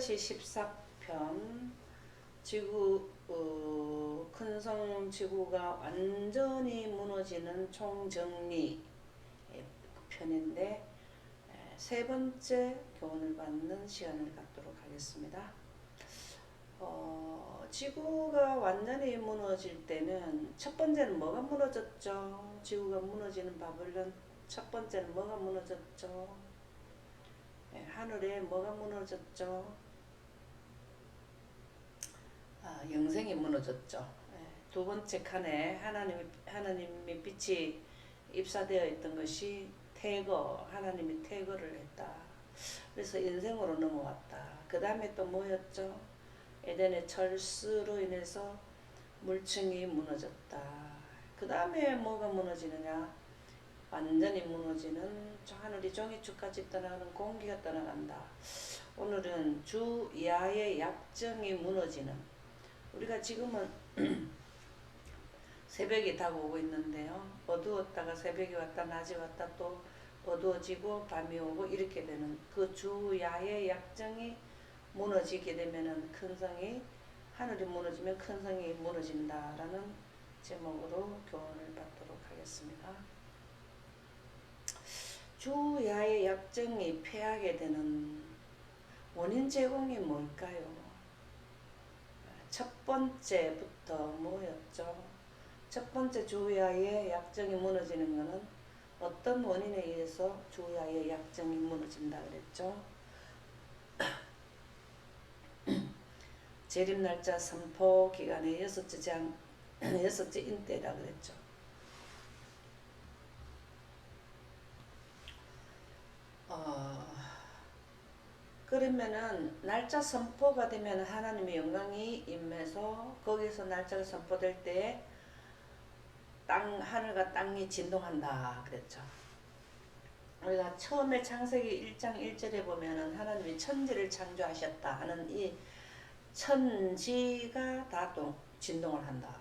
이것이 14편 지구 큰성 지구가 완전히 무너지는 총정리 편인데 세 번째 교훈을 받는 시간을 갖도록 하겠습니다. 지구가 완전히 무너질 때는 첫 번째는 뭐가 무너졌죠? 지구가 무너지는 바벨론 첫 번째는 뭐가 무너졌죠? 하늘에 뭐가 무너졌죠? 영생이 무너졌죠. 두 번째 칸에 하나님의 빛이 입사되어 있던 것이 태거, 하나님이 태거를 했다. 그래서 인생으로 넘어왔다. 그 다음에 또 뭐였죠? 에덴의 철수로 인해서 물층이 무너졌다. 그 다음에 뭐가 무너지느냐? 완전히 무너지는 하늘이 종이축까지 떠나가는 공기가 떠나간다. 오늘은 주 야의 약정이 무너지는, 우리가 지금은 새벽이 다가오고 있는데요. 어두웠다가 새벽이 왔다 낮이 왔다 또 어두워지고 밤이 오고 이렇게 되는 그 주 야의 약정이 무너지게 되면은 큰 성이, 하늘이 무너지면 큰 성이 무너진다라는 제목으로 교훈을 받도록 하겠습니다. 주 야의 약정이 패하게 되는 원인 제공이 뭘까요? 첫 번째부터 뭐였죠? 첫 번째 주야의 약정이 무너지는 것은 어떤 원인에 의해서 주야의 약정이 무너진다 그랬죠? 재림 날짜 선포 기간의 여섯째 인때라 그랬죠. 그러면은 날짜 선포가 되면 하나님의 영광이 임해서 거기서 날짜가 선포될 때 하늘과 땅이 진동한다 그랬죠. 우리가 처음에 창세기 1장 1절에 보면은 하나님이 천지를 창조하셨다 하는 이 천지가 다 진동을 한다.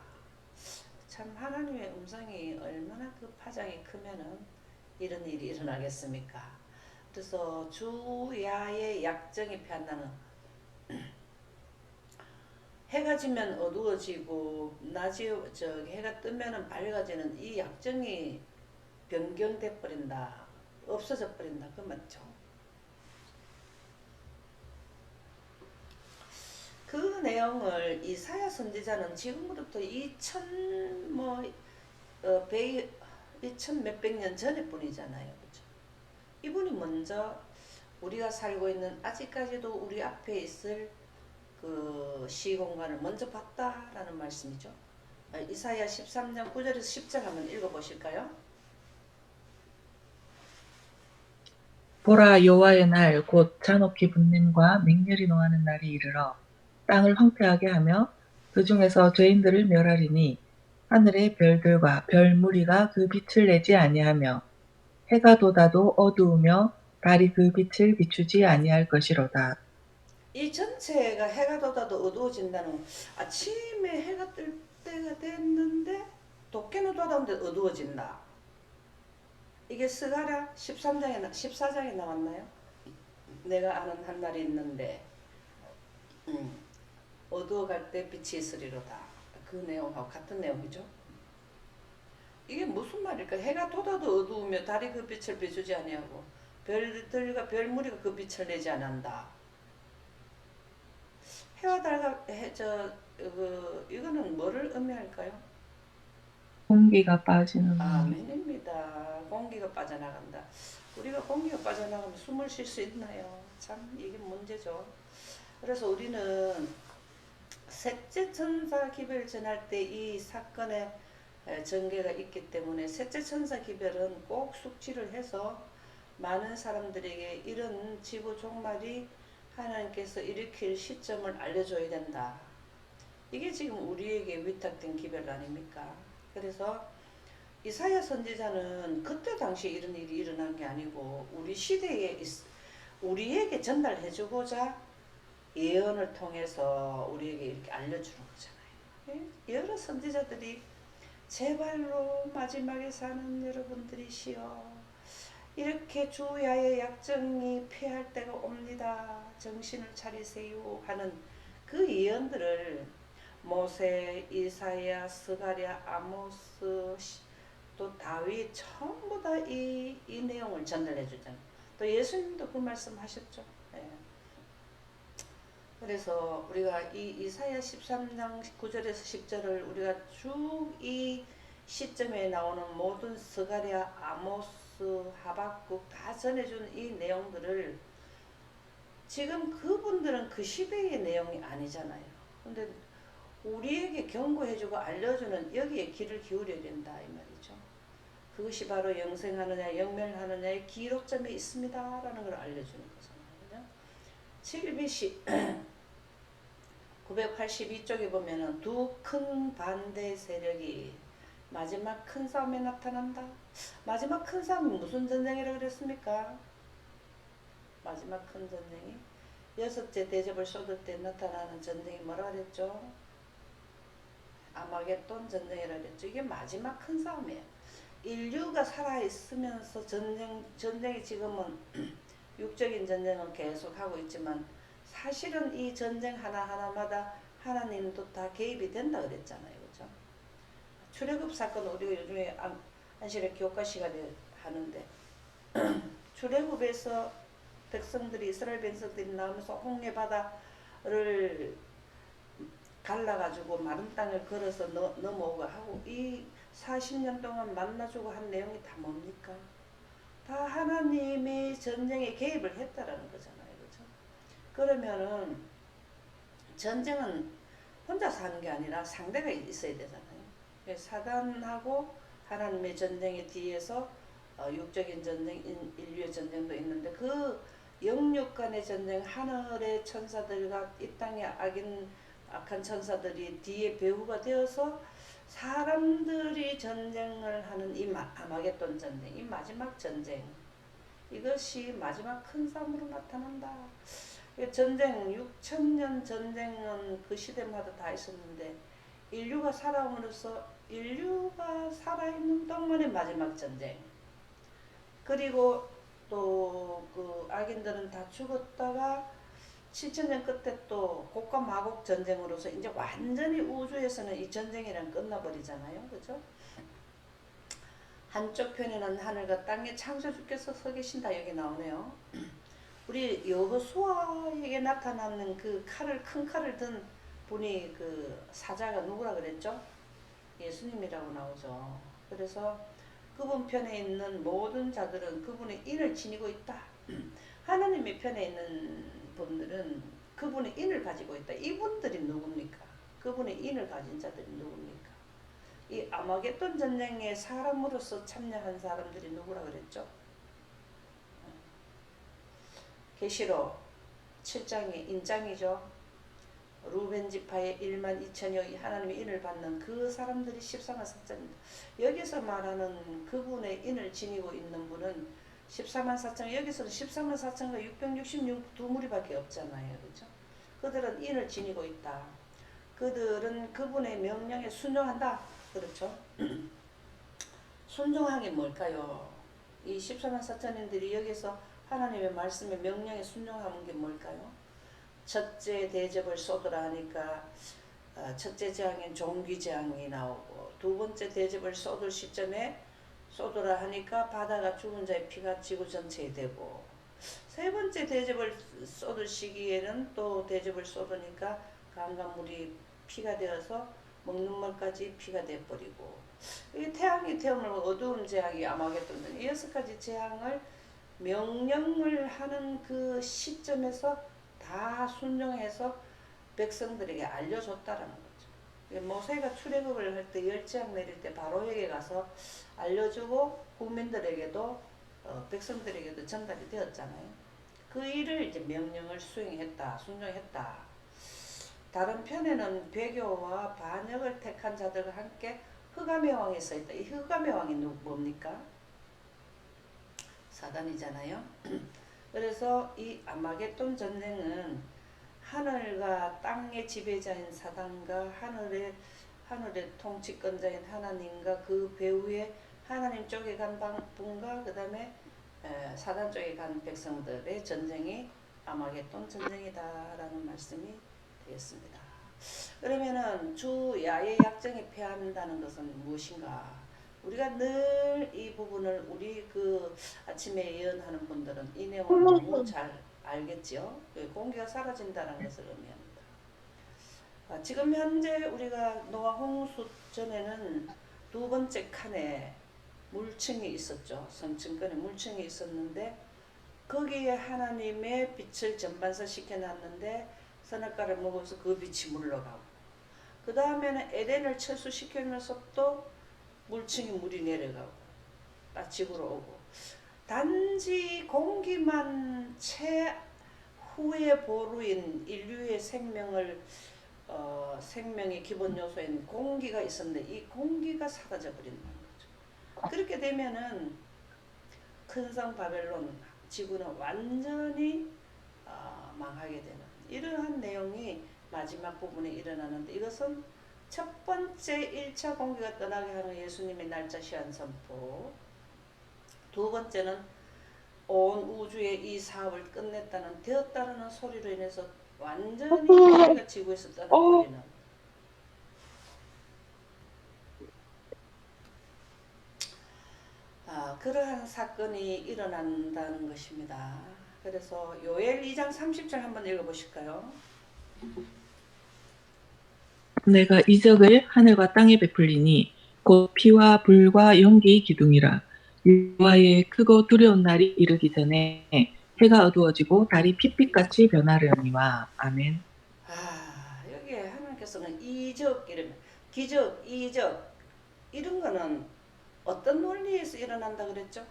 참 하나님의 음성이 얼마나 그 파장이 크면은 이런 일이 일어나겠습니까? 그래서 주야의 약정이 패한다는, 해가 지면 어두워지고 해가 뜨면은 밝아지는 이 약정이 변경돼 버린다, 없어져 버린다, 그 맞죠? 그 내용을 이사야 선지자는 지금부터 2000 몇백 년 전의 분이잖아요, 그렇죠? 이분이 먼저 우리가 살고 있는 아직까지도 우리 앞에 있을 그 시공간을 먼저 봤다라는 말씀이죠. 이사야 13장 9절에서 10절 한번 읽어보실까요? 보라, 여호와의 날 곧 잔혹히 분냄과 맹렬히 노하는 날이 이르러 땅을 황폐하게 하며 그 중에서 죄인들을 멸하리니 하늘의 별들과 별 무리가 그 빛을 내지 아니하며 해가 돋아도 어두우며 달이 그 빛을 비추지 아니할 것이로다. 이 전체가 해가 돋아도 어두워진다는, 아침에 해가 뜰 때가 됐는데 도깨는 돋았는데 어두워진다. 이게 스가랴 14장에 나왔나요? 내가 아는 한 날이 있는데 어두워갈 때 빛이 있으리로다. 그 내용하고 같은 내용이죠. 이게 무슨 말일까? 해가 돋아도 어두우며 달이 그 빛을 비추지 아니하고 별들과 별무리가 그 빛을 내지 않는다. 해와 달과 이거는 뭐를 의미할까요? 공기가 빠지는 아멘입니다. 공기가 빠져나간다. 우리가 공기가 빠져나가면 숨을 쉴 수 있나요? 참 이게 문제죠. 그래서 우리는 셋째 천사 기별 전할 때 이 사건의 전개가 있기 때문에 셋째 천사 기별은 꼭 숙지를 해서 많은 사람들에게 이런 지구 종말이 하나님께서 일으킬 시점을 알려줘야 된다. 이게 지금 우리에게 위탁된 기별 아닙니까? 그래서 이사야 선지자는 그때 당시 이런 일이 일어난 게 아니고 우리 시대에 우리에게 전달해주고자 예언을 통해서 우리에게 이렇게 알려주는 거잖아요. 여러 선지자들이 제발로 마지막에 사는 여러분들이시여, 이렇게 주야의 약정이 패할 때가 옵니다. 정신을 차리세요 하는 그 예언들을 모세, 이사야, 스가랴, 아모스, 또 다윗 전부 다 이 내용을 전달해 주잖아요. 또 예수님도 그 말씀 하셨죠. 예. 그래서 우리가 이 이사야 13장 9절에서 10절을 우리가 쭉 이 시점에 나오는 모든 스가랴, 아모스, 하박국 다 전해준 이 내용들을 지금 그분들은 그 시대의 내용이 아니잖아요. 근데 우리에게 경고해주고 알려주는 여기에 귀를 기울여야 된다 이 말이죠. 그것이 바로 영생하느냐 영멸하느냐의 기록점에 있습니다라는 걸 알려주는 거잖아요. 7BC 982쪽에 보면은 두 큰 반대 세력이 마지막 큰 싸움에 나타난다. 마지막 큰 싸움이 무슨 전쟁이라고 그랬습니까? 마지막 큰 전쟁이 여섯째 대접을 쏟을 때 나타나는 전쟁이 뭐라 그랬죠? 아마겟돈 전쟁이라 그랬죠. 이게 마지막 큰 싸움이에요. 인류가 살아있으면서 전쟁이 지금은 육적인 전쟁은 계속하고 있지만 사실은 이 전쟁 하나하나마다 하나님도 다 개입이 된다 그랬잖아요. 그죠? 출애굽 사건 우리가 요즘에 안실의 교과 시간에 하는데 출애굽에서 백성들이 이스라엘 백성들이 나오면서 홍해 바다를 갈라가지고 마른 땅을 걸어서 넘어오고 하고 이 40년 동안 만나주고 한 내용이 다 뭡니까? 다 하나님의 전쟁에 개입을 했다라는 거잖아요. 그죠? 그러면은 전쟁은 혼자서 하는 게 아니라 상대가 있어야 되잖아요. 사단하고 하나님의 전쟁의 뒤에서 육적인 전쟁, 인류의 전쟁도 있는데 그 영육 간의 전쟁, 하늘의 천사들과 이 땅의 악한 천사들이 뒤에 배후가 되어서 사람들이 전쟁을 하는 이 아마겟돈 전쟁, 이 마지막 전쟁, 이것이 마지막 큰 싸움으로 나타난다. 전쟁, 6천년 전쟁은 그 시대마다 다 있었는데 인류가 살아옴으로써 인류가 살아있는 동안의 마지막 전쟁, 그리고 또 그 악인들은 다 죽었다가 7천년 끝에 또 곡과 마곡 전쟁으로서 이제 완전히 우주에서는 이 전쟁이랑 끝나버리잖아요. 그죠? 한쪽 편에는 하늘과 땅에 창조주께서 서 계신다 여기 나오네요. 우리 여호수아에게 나타나는 그 큰 칼을 든 분이 그 사자가 누구라 그랬죠? 예수님이라고 나오죠. 그래서 그분 편에 있는 모든 자들은 그분의 인을 지니고 있다. 하나님의 편에 있는 분들은 그분의 인을 가지고 있다. 이분들이 누굽니까? 그분의 인을 가진 자들이 누굽니까? 이 아마겟돈 전쟁에 사람으로서 참여한 사람들이 누구라 그랬죠? 계시록 7장의 인장이죠. 루벤 지파의 1만 2천여 하나님의 인을 받는 그 사람들이 14만 4천입니다. 여기서 말하는 그분의 인을 지니고 있는 분은 14만 4천, 여기서는 14만 4천과 666두무리밖에 없잖아요. 그죠? 그들은 인을 지니고 있다. 그들은 그분의 명령에 순종한다. 그렇죠? 순종한 게 뭘까요? 이 14만 4천인들이 여기서 하나님의 말씀에 명령에 순종하는 게 뭘까요? 첫째 대접을 쏟으라 하니까 첫째 재앙인 종기 재앙이 나오고, 두 번째 대접을 쏟을 시점에 쏟으라 하니까 바다가 죽은 자의 피가 지구 전체에 되고, 세 번째 대접을 쏟을 시기에는 또 대접을 쏟으니까 강간물이 피가 되어서 먹는 물까지 피가 되어버리고, 이 태양이 태우면 어두운 재앙이 아마겟돈, 이 6가지 재앙을 명령을 하는 그 시점에서 다 순종해서 백성들에게 알려줬다라는 거죠. 모세가 출애굽을 할 때 열지향 내릴 때 바로에게 가서 알려주고 국민들에게도 백성들에게도 전달이 되었잖아요. 그 일을 이제 명령을 수행했다, 순종했다. 다른 편에는 배교와 반역을 택한 자들과 함께 흑암의 왕이 서 있다. 이 흑암의 왕이 뭡니까? 사단이잖아요. 그래서 이 아마겟돈 전쟁은 하늘과 땅의 지배자인 사단과 하늘의 통치권자인 하나님과 그 배후에 하나님 쪽에 간 분과 그 다음에 사단 쪽에 간 백성들의 전쟁이 아마겟돈 전쟁이다라는 말씀이 되겠습니다. 그러면은 주 야의 약정에 패한다는 것은 무엇인가? 우리가 늘 이 부분을 우리 그 아침에 예언하는 분들은 이 내용을 너무 잘 알겠죠. 공기가 사라진다는 것을 의미합니다. 지금 현재 우리가 노아 홍수 전에는 두 번째 칸에 물층이 있었죠. 성층권에 물층이 있었는데 거기에 하나님의 빛을 전반사 시켜놨는데 선악과를 먹어서 그 빛이 물러가고, 그 다음에는 에덴을 철수시키면서 또 물층이 물이 내려가고 딱 지구로 오고, 단지 공기만 최후의 보루인 인류의 생명의 기본 요소인 공기가 있었는데 이 공기가 사라져 버린다는 거죠. 그렇게 되면은 큰성 바벨론 지구는 완전히 망하게 되는 이러한 내용이 마지막 부분에 일어나는데, 이것은 첫 번째 1차 공기가 떠나게 하는 예수님의 날짜 시한 선포, 두 번째는 온 우주의 이 사업을 끝냈다는 되었다는 소리로 인해서 완전히 공기가 지구에서 떠나버리는 그러한 사건이 일어난다는 것입니다. 그래서 요엘 2장 30절 한번 읽어보실까요? 내가 이적을 하늘과 땅에 베풀리니 곧 피와 불과 연기의 기둥이라. 여호와의 크고 두려운 날이 이르기 전에 해가 어두워지고 달이 핏빛같이 변하려니와. 아멘. 여기에 하나님께서는 이적, 이러면 기적, 이적 이런 거는 어떤 논리에서 일어난다 그랬죠?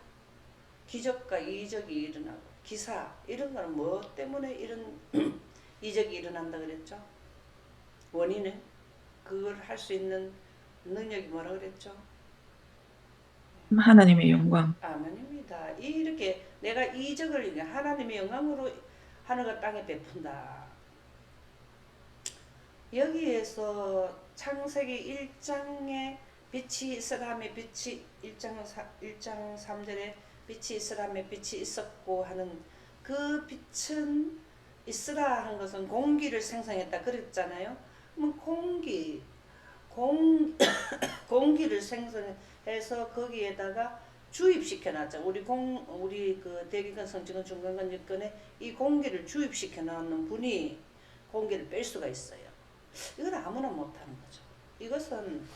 기적과 이적이 일어나고 기사 이런 거는 뭐 때문에 이런 이적이 일어난다 그랬죠? 원인은 그걸 할 수 있는 능력이 뭐라 그랬죠? 하나님의 영광. 아멘입니다. 이렇게 내가 이적을 하나님의 영광으로 하늘과 땅에 베푼다. 여기에서 창세기 1장에 빛이 있으라며 빛이 1장 3절에 빛이 있으라며 빛이 있었고 하는 그 빛은 있으라 한 것은 공기를 생성했다 그랬잖아요. 그럼 공기를 생성해서 거기에다가 주입시켜 놨죠. 우리 그 대기권 성층권 중간권 여건에 이 공기를 주입시켜 놓는 분이 공기를 뺄 수가 있어요. 이건 아무나 못하는 거죠. 이것은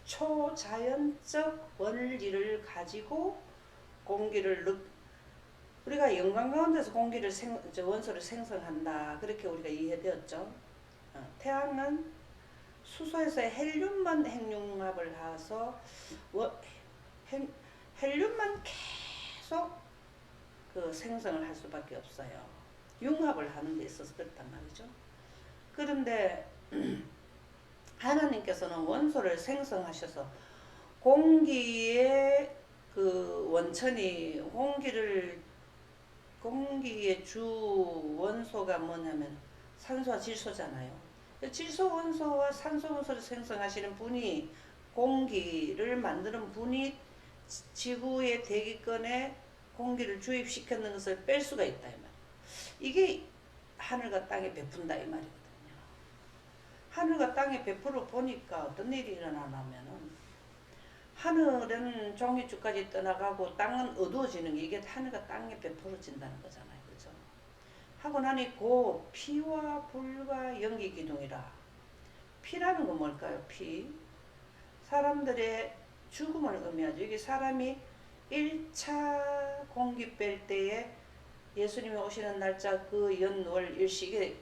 초자연적 원리를 가지고 공기를 우리가 영광 가운데서 공기를 원소를 생성한다 그렇게 우리가 이해되었죠. 태양은 수소에서 헬륨만 핵융합을 해서 헬륨만 계속 그 생성을 할 수밖에 없어요. 융합을 하는 데 있어서 그렇단 말이죠. 그런데 하나님께서는 원소를 생성하셔서 공기의 그 원천이 공기의 주 원소가 뭐냐면 산소와 질소잖아요. 질소 원소와 산소 원소를 생성하시는 분이, 공기를 만드는 분이 지구의 대기권에 공기를 주입시켰는 것을 뺄 수가 있다 이 말. 이게 하늘과 땅에 베푼다 이 말이거든요. 하늘과 땅에 베풀어 보니까 어떤 일이 일어나냐면은 하늘은 종이축까지 떠나가고 땅은 어두워지는 게 이게 하늘과 땅에 베풀어진다는 거잖아요. 그죠? 하고 나니 곧 피와 불과 연기 기둥이라. 피라는 건 뭘까요? 피. 사람들의 죽음을 의미하죠. 이게 사람이 1차 공기 뺄 때에 예수님이 오시는 날짜 그 연월 일식에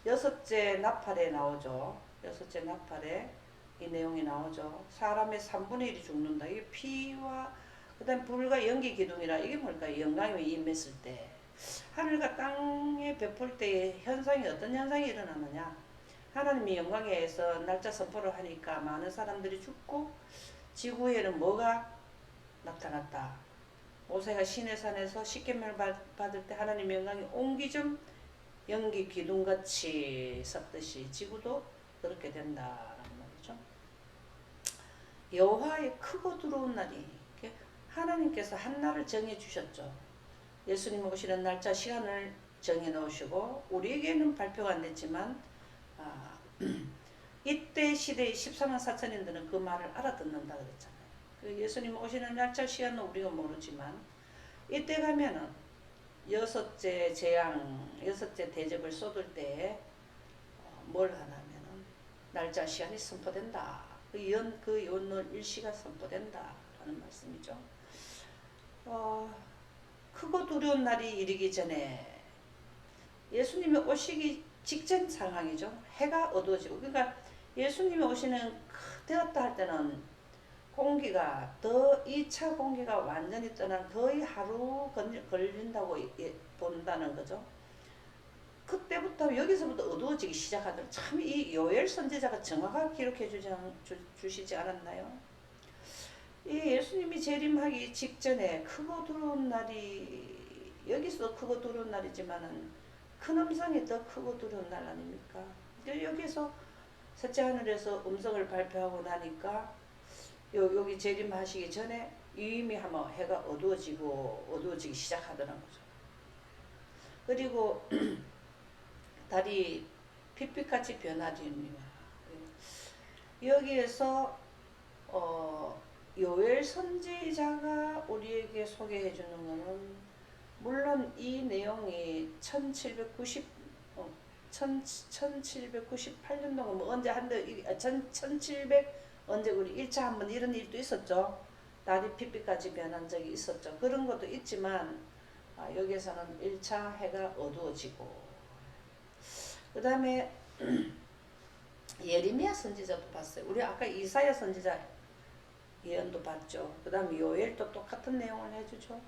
여섯째 나팔에 나오죠. 여섯째 나팔에 이 내용이 나오죠. 사람의 3분의 1이 죽는다. 이게 피와 그다음 불과 연기 기둥이라. 이게 뭘까요? 영광이 임했을 때 하늘과 땅에 베풀 때의 현상이 어떤 현상이 일어나느냐. 하나님이 영광에 의해서 날짜 선포를 하니까 많은 사람들이 죽고 지구에는 뭐가 나타났다. 모세가 시내산에서 십계명을 받을 때 하나님의 영광이 옹기좀 연기 기둥같이 섞듯이 지구도 그렇게 된다라는 말이죠. 여호와의 크고 두려운 날이, 하나님께서 한 날을 정해 주셨죠. 예수님 오시는 날짜 시간을 정해 놓으시고 우리에게는 발표가 안 됐지만 이때 시대의 14만 4천인들은 그 말을 알아듣는다 그랬잖아요. 그 예수님 오시는 날짜 시간은 우리가 모르지만 이때 가면은 여섯째 재앙, 여섯째 대접을 쏟을 때에 뭘 하냐면은 날짜 시간이 선포된다. 그 연월 일시가 선포된다 라는 말씀이죠. 크고 두려운 날이 이르기 전에 예수님이 오시기 직전 상황이죠. 해가 어두워지고, 그러니까 예수님이 오시는 되었다 할 때는 공기가 더 2차 공기가 완전히 떠난 거의 하루 걸린다고 본다는 거죠. 그때부터 여기서부터 어두워지기 시작하더라고요. 참 이 요엘 선지자가 정확하게 기록해 주시지 않았나요? 이 예수님이 재림하기 직전에 크고 두려운 날이, 여기서 크고 두려운 날이지만은 큰 음성이 더 크고 두려운 날 아닙니까? 여기서 셋째 하늘에서 음성을 발표하고 나니까 여기 재림하시기 전에 이미 하면 해가 어두워지기 시작하더란 거죠. 그리고 달이 핏빛같이 변하리니 여기에서 요엘 선지자가 우리에게 소개해 주는 것은 물론 이 내용이 1798년도가 뭐 언제 1700 언제 우리 1차 한번 이런 일도 있었죠. 달이 핏빛까지 변한 적이 있었죠. 그런 것도 있지만 여기에서는 1차 해가 어두워지고, 그 다음에 예레미야 선지자도 봤어요. 우리 아까 이사야 선지자 예언도 봤죠. 그 다음에 요엘도 똑같은 내용을 해주죠.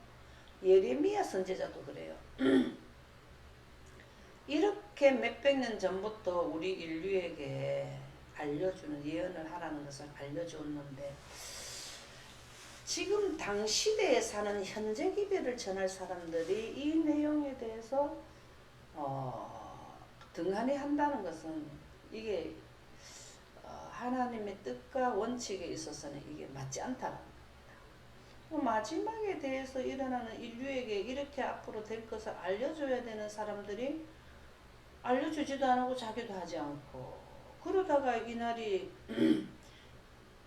예레미야 선지자도 그래요. 이렇게 몇백 년 전부터 우리 인류에게 알려주는, 예언을 하라는 것을 알려주었는데, 지금 당시대에 사는 현재 기별을 전할 사람들이 이 내용에 대해서 등한히 한다는 것은 이게 하나님의 뜻과 원칙에 있어서는 이게 맞지 않다는 겁니다. 마지막에 대해서 일어나는 인류에게 이렇게 앞으로 될 것을 알려줘야 되는 사람들이 알려주지도 않고 자기도 하지 않고, 그러다가 이날이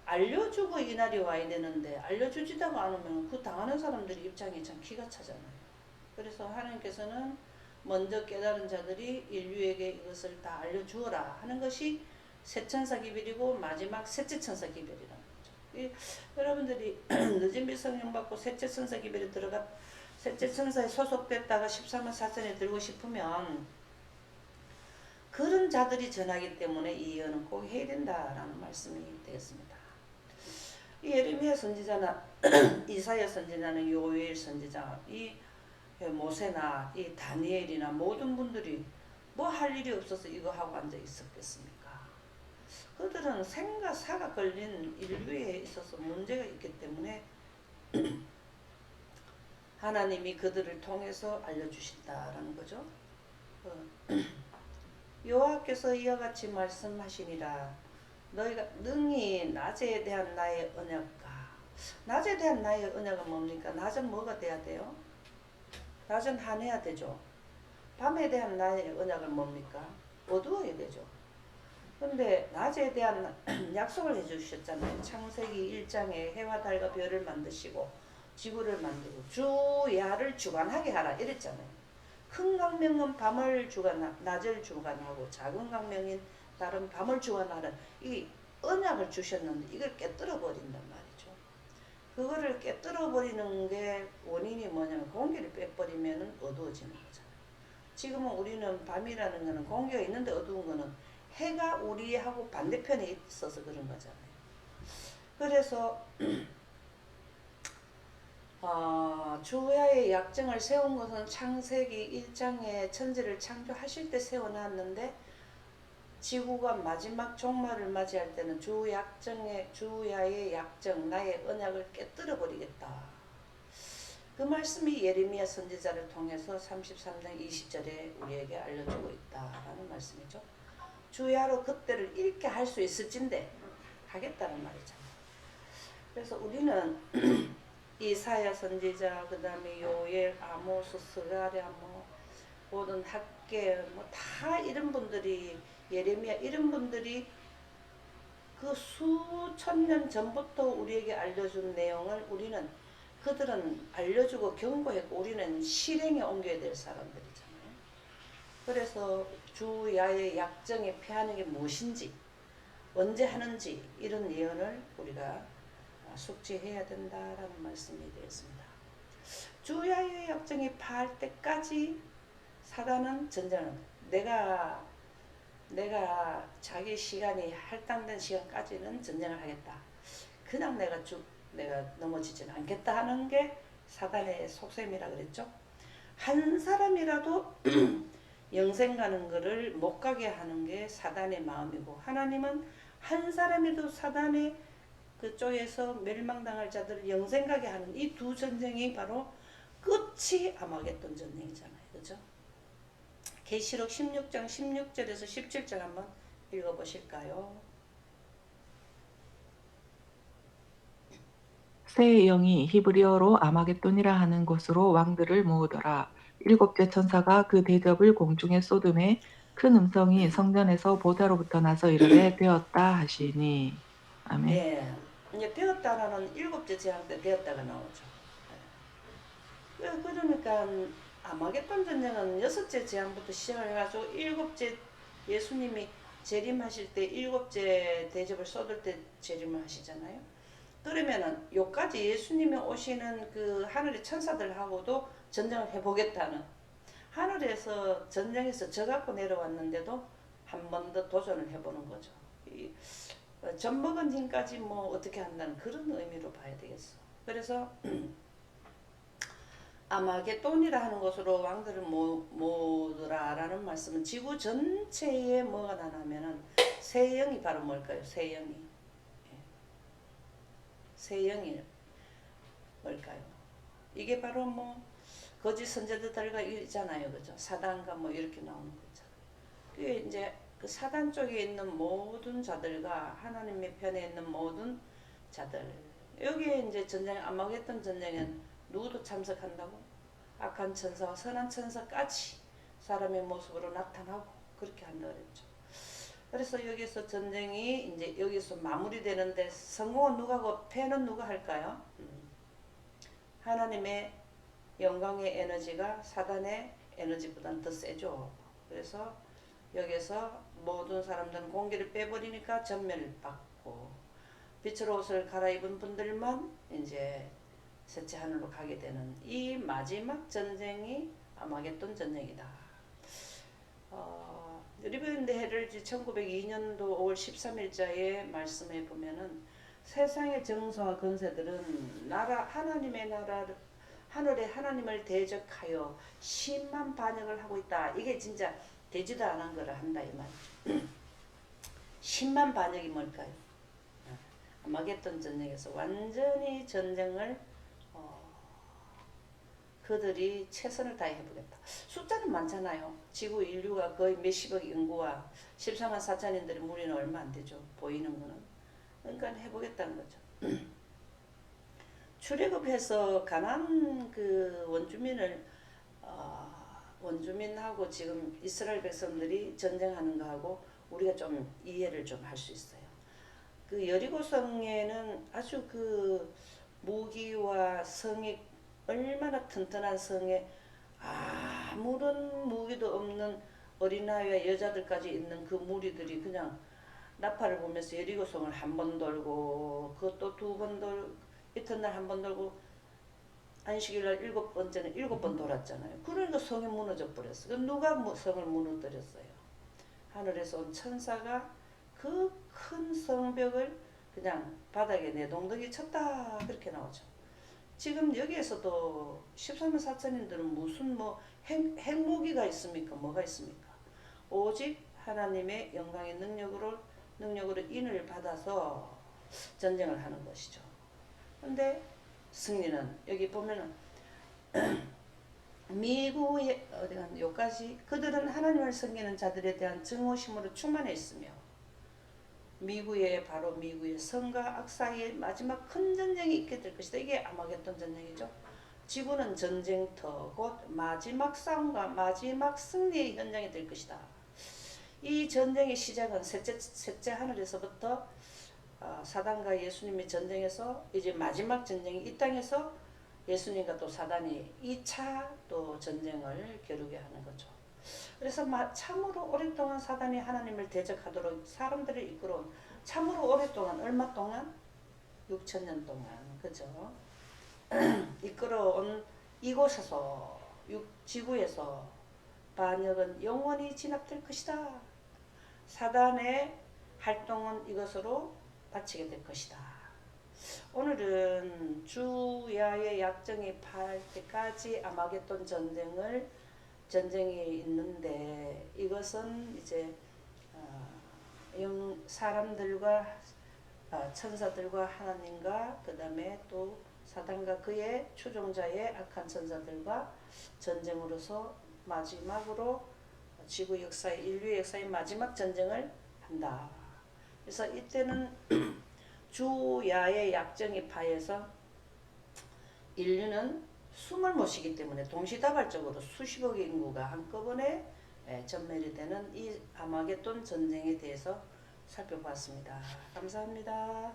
알려주고 이날이 와야 되는데 알려주지도 않으면 그 당하는 사람들의 입장이 참 기가 차잖아요. 그래서 하나님께서는 먼저 깨달은 자들이 인류에게 이것을 다 알려주어라 하는 것이 새천사 기별이고 마지막 셋째 천사 기별이라는 거죠. 여러분들이 늦은 빛 성령 받고 셋째 천사 기별에 셋째 천사에 소속됐다가 14만 4천에 들고 싶으면 그런 자들이 전하기 때문에 이 예언은 꼭 해야 된다라는 말씀이 되겠습니다. 이 예레미야 선지자나 이사야 선지자는 요엘 선지자, 이 모세나 이 다니엘이나 모든 분들이 뭐 할 일이 없어서 이거 하고 앉아 있었겠습니까? 그들은 생과 사가 걸린 인류에 있어서 문제가 있기 때문에 하나님이 그들을 통해서 알려주신다라는 거죠. 여호와께서 이와 같이 말씀하시니라. 너희가 능히 낮에 대한 나의 언약과, 낮에 대한 나의 언약은 뭡니까? 낮은 뭐가 돼야 돼요? 낮은 환해야 되죠. 밤에 대한 나의 언약은 뭡니까? 어두워야 되죠. 근데 낮에 대한 약속을 해주셨잖아요. 창세기 1장에 해와 달과 별을 만드시고 지구를 만들고 주야를 주관하게 하라 이랬잖아요. 큰 강명은 밤을 낮을 주관하고 작은 강명인 다른 밤을 주관하는 이 언약을 주셨는데 이걸 깨뜨려 버린단 말이죠. 그거를 깨뜨려 버리는 게 원인이 뭐냐면 공기를 빼버리면 어두워지는 거잖아요. 지금은 우리는 밤이라는 거는 공기가 있는데 어두운 거는 해가 우리하고 반대편에 있어서 그런 거잖아요. 그래서 주야의 약정을 세운 것은 창세기 1장에 천지를 창조하실 때 세워놨는데 지구가 마지막 종말을 맞이할 때는 주야의 약정, 나의 언약을 깨뜨려 버리겠다. 그 말씀이 예레미야 선지자를 통해서 33장 20절에 우리에게 알려주고 있다라는 말씀이죠. 주야로 그때를 잃게 할 수 있을진데 하겠다는 말이잖아요. 그래서 우리는 이사야 선지자, 그 다음에 요엘, 아모스, 스가랴, 뭐 모든 학계, 뭐 다 이런 분들이, 예레미야 이런 분들이 그 수천 년 전부터 우리에게 알려준 내용을 우리는, 그들은 알려주고 경고했고 우리는 실행에 옮겨야 될 사람들이잖아요. 그래서 주야의 약정에 패하는 게 무엇인지, 언제 하는지 이런 예언을 우리가 숙지해야 된다라는 말씀이 되었습니다. 주야의 약정에 패할 때까지 사단은 전쟁을, 내가 자기 시간이 할당된 시간까지는 전쟁을 하겠다. 그냥 내가 넘어지지는 않겠다 하는 게 사단의 속셈이라 그랬죠. 한 사람이라도 영생 가는 거를 못 가게 하는 게 사단의 마음이고, 하나님은 한 사람이도 사단의 그쪽에서 멸망당할 자들을 영생 가게 하는 이 두 전쟁이 바로 끝이 아마겟돈 전쟁이잖아요. 그죠? 계시록 16장 16절에서 17절 한번 읽어보실까요? 새 영이 히브리어로 아마겟돈이라 하는 곳으로 왕들을 모으더라. 일곱째 천사가 그 대접을 공중에 쏟음에 큰 음성이 성전에서 보좌로부터 나서 이르되 되었다 하시니. 아멘. 예, 이제 되었다라는 일곱째 재앙 때 되었다가 나오죠. 그러니까 아마겟돈 전쟁은 여섯째 재앙부터 시작을 해가지고 일곱째 예수님이 재림하실 때 일곱째 대접을 쏟을 때 재림을 하시잖아요. 그러면은 요까지 예수님이 오시는 그 하늘의 천사들하고도 전쟁을 해보겠다는, 하늘에서 전쟁에서 져갖고 내려왔는데도 한 번 더 도전을 해보는 거죠. 젖먹은 힘까지 뭐 어떻게 한다는 그런 의미로 봐야 되겠어. 그래서 아마겟돈이라 하는 곳으로 왕들을 모으더라라는 말씀은 지구 전체에 뭐가 나냐면은 새 영이 바로 뭘까요? 새 영이. 새 영이 뭘까요? 이게 바로 뭐 거짓 선지자들과 있잖아요. 그죠? 사단과 뭐 이렇게 나오는 거죠. 그게 이제 그 사단 쪽에 있는 모든 자들과 하나님의 편에 있는 모든 자들. 여기에 이제 전쟁, 아마겟돈 전쟁엔 누구도 참석한다고? 악한 천사와 선한 천사까지 사람의 모습으로 나타나고 그렇게 한다 그랬죠. 그래서 여기서 전쟁이 이제 여기서 마무리되는데 성공은 누가 하고 패는 누가 할까요? 하나님의 영광의 에너지가 사단의 에너지보다는 더 세죠. 그래서 여기서 모든 사람들은 공기를 빼버리니까 전멸을 받고 빛의 옷을 갈아입은 분들만 이제 셋째 하늘로 가게 되는 이 마지막 전쟁이 아마겟돈 전쟁이다. 리브인드 헤럴즈 1902년도 5월 13일자의 말씀에 보면은 세상의 정서와 건세들은 하나님의 나라를, 하늘의 하나님을 대적하여 심한 반역을 하고 있다. 이게 진짜 되지도 않은 거를 한다 이 말이죠. 심한 반역이 뭘까요? 아마겟돈 전쟁에서 완전히 전쟁을 그들이 최선을 다해 해보겠다. 숫자는 많잖아요. 지구 인류가 거의 몇십억 인구와 14만 4천인들의 무리는 얼마 안 되죠. 보이는 거는. 그러니까 해보겠다는 거죠. 출애굽해서 가나안 그 원주민하고 지금 이스라엘 백성들이 전쟁하는 거하고 우리가 좀 이해를 좀 할 수 있어요. 그 여리고성에는 아주 그 무기와 성이 얼마나 튼튼한 성에 아무런 무기도 없는 어린아이와 여자들까지 있는 그 무리들이 그냥 나팔을 보면서 여리고성을 한 번 돌고 그것도 두 번 돌고 이튿날 한 번 돌고 안식일날 일곱 번째는 7번 돌았잖아요. 그러니까 성이 무너져 버렸어. 그럼 누가 성을 무너뜨렸어요? 하늘에서 온 천사가 그 큰 성벽을 그냥 바닥에 내동댕이 쳤다 그렇게 나오죠. 지금 여기에서도 13만 4천인들은 무슨 뭐 핵무기가 있습니까? 뭐가 있습니까? 오직 하나님의 영광의 능력으로 인을 받아서 전쟁을 하는 것이죠. 근데 승리는 여기 보면은 미국의 어디 간 요까지 그들은 하나님을 섬기는 자들에 대한 증오심으로 충만해 있으며 바로 미국의 성과 악 사이의 마지막 큰 전쟁이 있게 될 것이다. 이게 아마겟돈 전쟁이죠. 지구는 전쟁터, 곧 마지막 싸움과 마지막 승리의 현장이 될 것이다. 이 전쟁의 시작은 셋째 하늘에서부터 사단과 예수님의 전쟁에서 이제 마지막 전쟁이 이 땅에서 예수님과 또 사단이 2차 또 전쟁을 겨루게 하는 거죠. 그래서 참으로 오랫동안 사단이 하나님을 대적하도록 사람들을 이끌어온, 참으로 오랫동안, 얼마 동안? 6천년 동안, 그죠? 이끌어온 이곳에서, 지구에서 반역은 영원히 진압될 것이다. 사단의 활동은 이것으로 바치게 될 것이다. 오늘은 주야의 약정이 파할 때까지 아마겟돈 전쟁이 있는데, 이것은 이제 사람들과 천사들과 하나님과 그 다음에 또 사단과 그의 추종자의 악한 천사들과 전쟁으로서 마지막으로 지구 역사의, 인류 역사의 마지막 전쟁을 한다. 그래서 이때는 주야의 약정이 파해서 인류는 숨을 못 쉬기 때문에 동시다발적으로 수십억의 인구가 한꺼번에 전멸이 되는 이 아마겟돈 전쟁에 대해서 살펴봤습니다. 감사합니다.